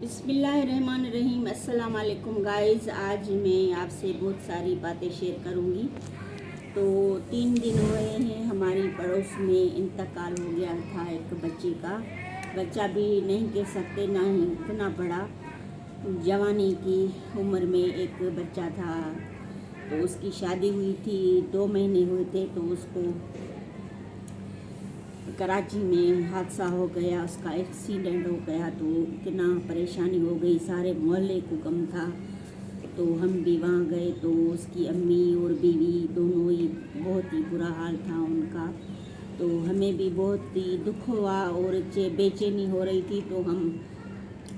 बिस्मिल्लाहिर्रहमानिर्रहीम। अस्सलाम वालेकुम गाइस। आज मैं आपसे बहुत सारी बातें शेयर करूंगी। तो 3 दिन हुए हैं हमारी पड़ोस में इंतकाल हो गया था एक बच्चे का। बच्चा भी नहीं कह सकते, ना ही इतना बड़ा, जवानी की उम्र में एक बच्चा था। तो उसकी शादी हुई थी, 2 महीने हुए थे, तो उसको कराची में हादसा हो गया, उसका एक्सीडेंट हो गया। तो इतना परेशानी हो गई, सारे मोहल्ले को गम था। तो हम भी वहाँ गए, तो उसकी अम्मी और बीवी दोनों ही बहुत ही बुरा हाल था उनका। तो हमें भी बहुत ही दुख हुआ और बेचैनी हो रही थी। तो हम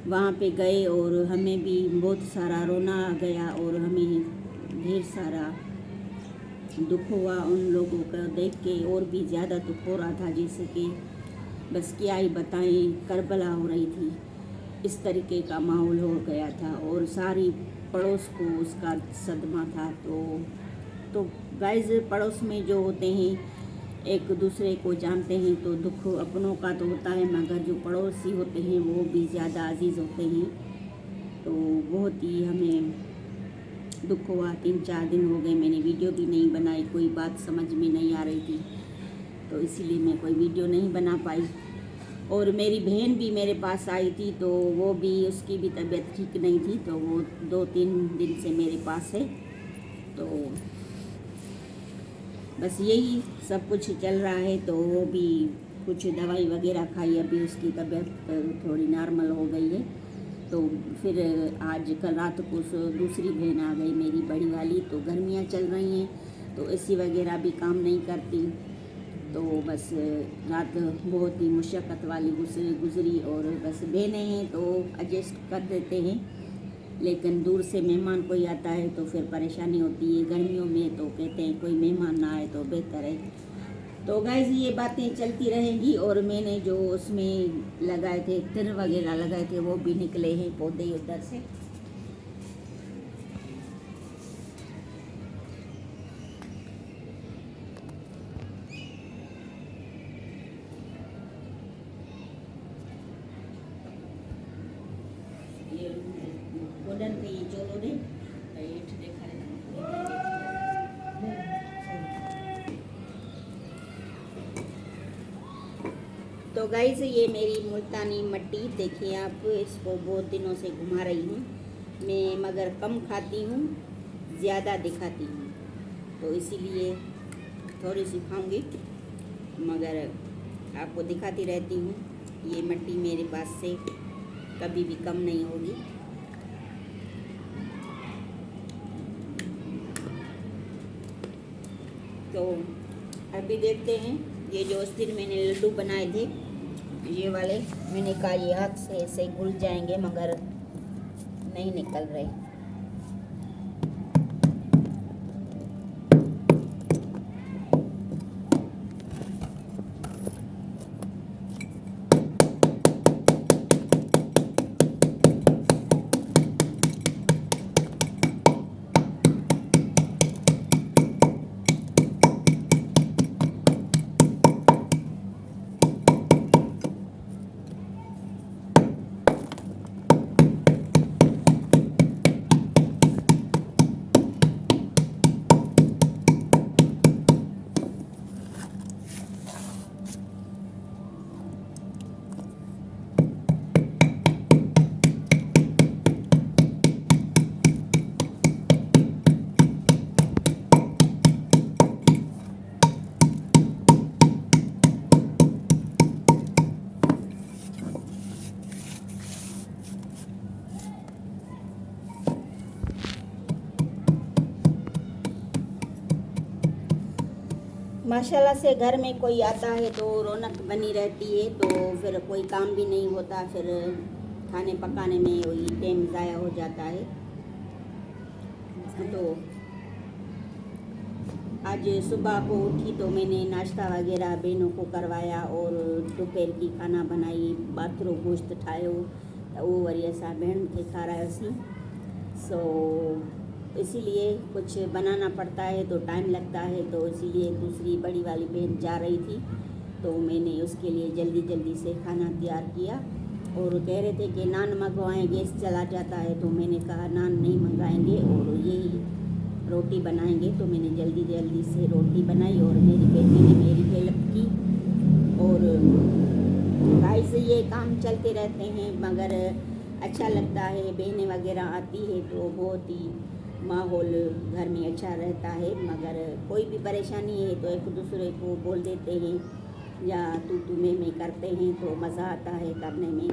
वहाँ पे गए और हमें भी बहुत सारा रोना आ गया और हमें ढेर सारा दुख हुआ उन लोगों का देख के। और भी ज़्यादा दुख हो रहा था, जैसे कि बस क्या ही बताएं, करबला हो रही थी, इस तरीके का माहौल हो गया था और सारी पड़ोस को उसका सदमा था। तो गाइस, पड़ोस में जो होते हैं एक दूसरे को जानते हैं, तो दुख अपनों का तो होता है, मगर जो पड़ोसी होते हैं वो भी ज़्यादा अजीज़ होते हैं। तो बहुत ही हमें दुख हुआ। 3-4 दिन हो गए मैंने वीडियो भी नहीं बनाई, कोई बात समझ में नहीं आ रही थी, तो इसीलिए मैं कोई वीडियो नहीं बना पाई। और मेरी बहन भी मेरे पास आई थी, तो वो भी, उसकी भी तबीयत ठीक नहीं थी, तो वो 2-3 दिन से मेरे पास है। तो बस यही सब कुछ चल रहा है। तो वो भी कुछ दवाई वगैरह खाई, अभी उसकी तबीयत थोड़ी नॉर्मल हो गई है। तो फिर आज कल रात को दूसरी बहन आ गई, मेरी बड़ी वाली। तो गर्मियाँ चल रही हैं, तो एसी वगैरह भी काम नहीं करती। तो बस रात बहुत ही मुशक्क़त वाली गुजरी और बस बहनें हैं तो एडजस्ट कर देते हैं। लेकिन दूर से मेहमान कोई आता है तो फिर परेशानी होती है। गर्मियों में तो कहते हैं कोई मेहमान ना आए तो बेहतर है। तो गाइस, ये बातें चलती रहेंगी। और मैंने जो उसमें लगाए थे, तिर वगैरह लगाए थे, वो भी निकले हैं पौधे उधर से। ये गोल्डन पे ये चोलो दे एठ देखा है। तो गाइस, ये मेरी मुल्तानी मट्टी देखिए आप, इसको बहुत दिनों से घुमा रही हूँ मैं, मगर कम खाती हूँ, ज़्यादा दिखाती हूँ, तो इसीलिए थोड़ी सी खाऊंगी मगर आपको दिखाती रहती हूँ। ये मट्टी मेरे पास से कभी भी कम नहीं होगी। तो अभी देखते हैं, ये जो उस दिन मैंने लड्डू बनाए थे, ये वाले, मैंने कहा ये हाथ से ऐसे घुल जाएंगे, मगर नहीं निकल रहे। माशाल्लाह से घर में कोई आता है तो रौनक बनी रहती है, तो फिर कोई काम भी नहीं होता, फिर खाने पकाने में वही टाइम ज़ाया हो जाता है। तो आज सुबह को उठी तो मैंने नाश्ता वगैरह बहनों को करवाया और दोपहर की खाना बनाई, बाथरो गोश्त ठायो, तो वो वरी असां भेण खे खारायोसीं। सो इसीलिए कुछ बनाना पड़ता है तो टाइम लगता है, तो इसीलिए दूसरी बड़ी वाली बहन जा रही थी, तो मैंने उसके लिए जल्दी जल्दी से खाना तैयार किया और कह रहे थे कि नान मंगवाएं, गैस चला जाता है। तो मैंने कहा नान नहीं मंगाएंगे और यही रोटी बनाएंगे। तो मैंने जल्दी जल्दी से रोटी बनाई और मेरी बेटी ने मेरी हेल्प की। और भाई से ये काम चलते रहते हैं, मगर अच्छा लगता है। बहनें वगैरह आती है तो बहुत ही माहौल घर में अच्छा रहता है। मगर कोई भी परेशानी है तो एक दूसरे को बोल देते हैं या तू मैं करते हैं तो मज़ा आता है करने में।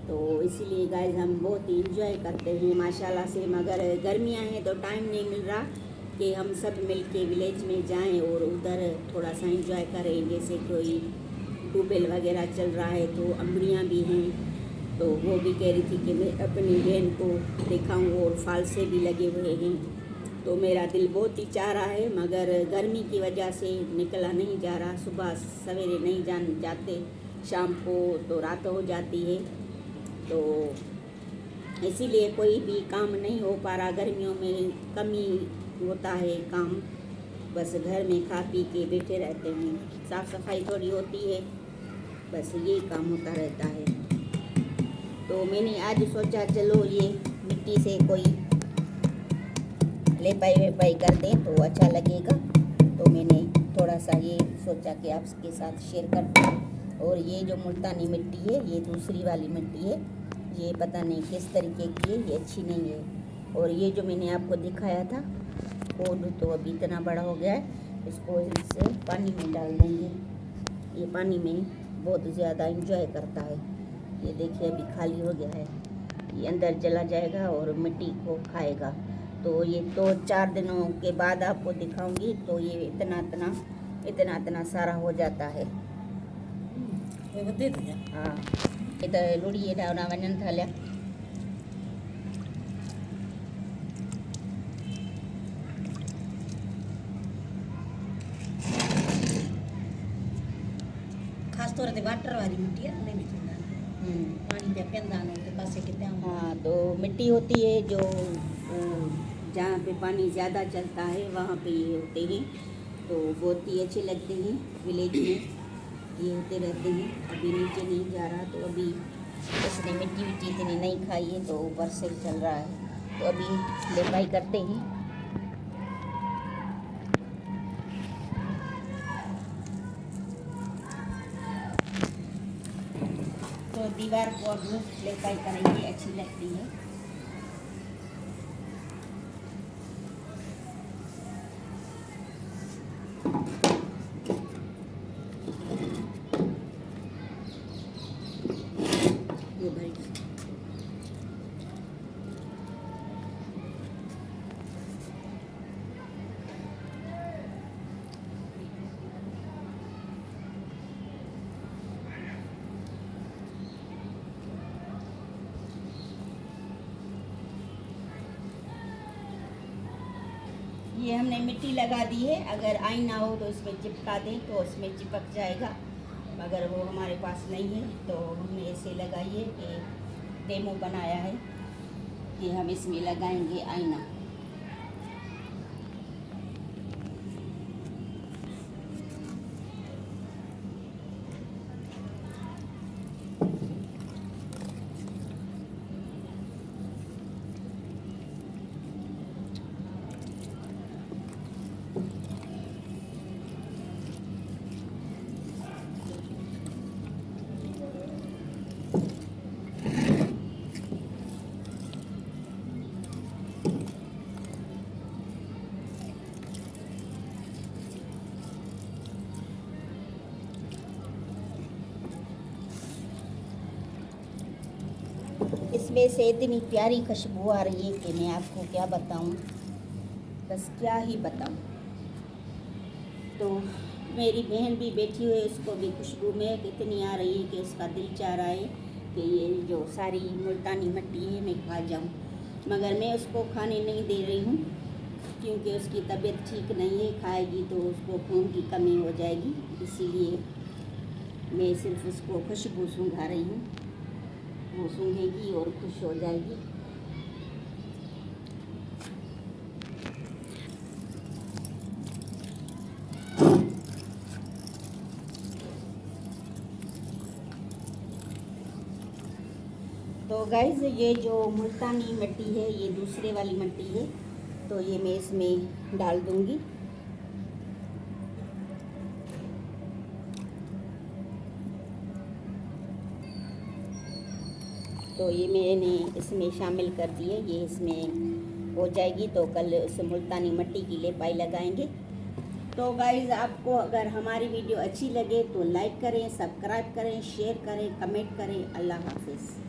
तो इसीलिए गाइस हम बहुत इंजॉय करते हैं माशाल्लाह से। मगर गर्मियां हैं तो टाइम नहीं मिल रहा कि हम सब मिल के विलेज में जाएं और उधर थोड़ा सा इंजॉय करें। जैसे कोई ट्यूबवेल वगैरह चल रहा है तो अम्बरियाँ भी हैं, तो वो भी कह रही थी कि मैं अपनी बहन को दिखाऊं। और फाल से भी लगे हुए हैं। तो मेरा दिल बहुत ही चाह रहा है, मगर गर्मी की वजह से निकला नहीं जा रहा। सुबह सवेरे नहीं जाते, शाम को तो रात हो जाती है। तो इसीलिए कोई भी काम नहीं हो पा रहा। गर्मियों में कमी होता है काम, बस घर में खा पी के बैठे रहते हैं। साफ़ सफाई थोड़ी होती है, बस ये काम होता रहता है। तो मैंने आज सोचा चलो ये मिट्टी से कोई लेपाई वेपाई कर दें तो अच्छा लगेगा। तो मैंने थोड़ा सा ये सोचा कि आपके साथ शेयर कर दूँ। और ये जो मुल्तानी मिट्टी है, ये दूसरी वाली मिट्टी है, ये पता नहीं किस तरीके की है, ये अच्छी नहीं है। और ये जो मैंने आपको दिखाया था फूल, तो अभी इतना बड़ा हो गया है। इसको इससे पानी में डाल देंगे। ये पानी में बहुत ज़्यादा इंजॉय करता है। ये देखिए अभी खाली हो गया है, ये अंदर चला जाएगा और मिट्टी को खाएगा। तो ये तो 4 दिनों के बाद आपको दिखाऊंगी। तो ये इतना सारा हो जाता है। हाँ, इधर लुड़िए डावना वनन थाल्या। खास तौर ते वाटर वाली मिट्टी है नहीं मिलती पानी पे पेंदानो के पासे कितने। हाँ, तो मिट्टी होती है जो जहाँ पे पानी ज़्यादा चलता है वहाँ पे ये होते हैं। तो बहुत ही अच्छे लगते हैं। विलेज में ये होते रहते हैं। अभी नीचे नहीं जा रहा, तो अभी इसने मिट्टी इतनी नहीं खाई है, तो ऊपर से चल रहा है। तो अभी लेपाई करते हैं। तो दीवार को अब लेपाई करेंगे, अच्छी लगती है। ये भाई ये हमने मिट्टी लगा दी है। अगर आईना हो तो इसमें चिपका दें तो उसमें चिपक जाएगा, मगर वो हमारे पास नहीं है। तो हमने ऐसे लगाई है कि डेमो बनाया है कि हम इसमें लगाएंगे आईना। इसमें से इतनी प्यारी खुशबू आ रही है कि मैं आपको क्या बताऊं, बस क्या ही बताऊं। तो मेरी बहन भी बैठी हुई है, उसको भी खुशबू में इतनी आ रही है कि उसका दिल चाह रहा है कि ये जो सारी मुल्तानी मिट्टी है मैं खा जाऊं। मगर मैं उसको खाने नहीं दे रही हूँ, क्योंकि उसकी तबीयत ठीक नहीं है। खाएगी तो उसको खून की कमी हो जाएगी, इसीलिए मैं सिर्फ उसको खुशबू सूंघा रही हूँ। वो सूंघेगी और खुश हो जाएगी। तो गाइस ये जो मुल्तानी मिट्टी है ये दूसरे वाली मिट्टी है, तो ये मैं इसमें डाल दूंगी। तो ये मैंने इसमें शामिल कर दिए, ये इसमें हो जाएगी तो कल इस मुल्तानी मिट्टी की लेपाई लगाएंगे। तो गाइज़ आपको अगर हमारी वीडियो अच्छी लगे तो लाइक करें, सब्सक्राइब करें, शेयर करें, कमेंट करें। अल्लाह हाफिज़।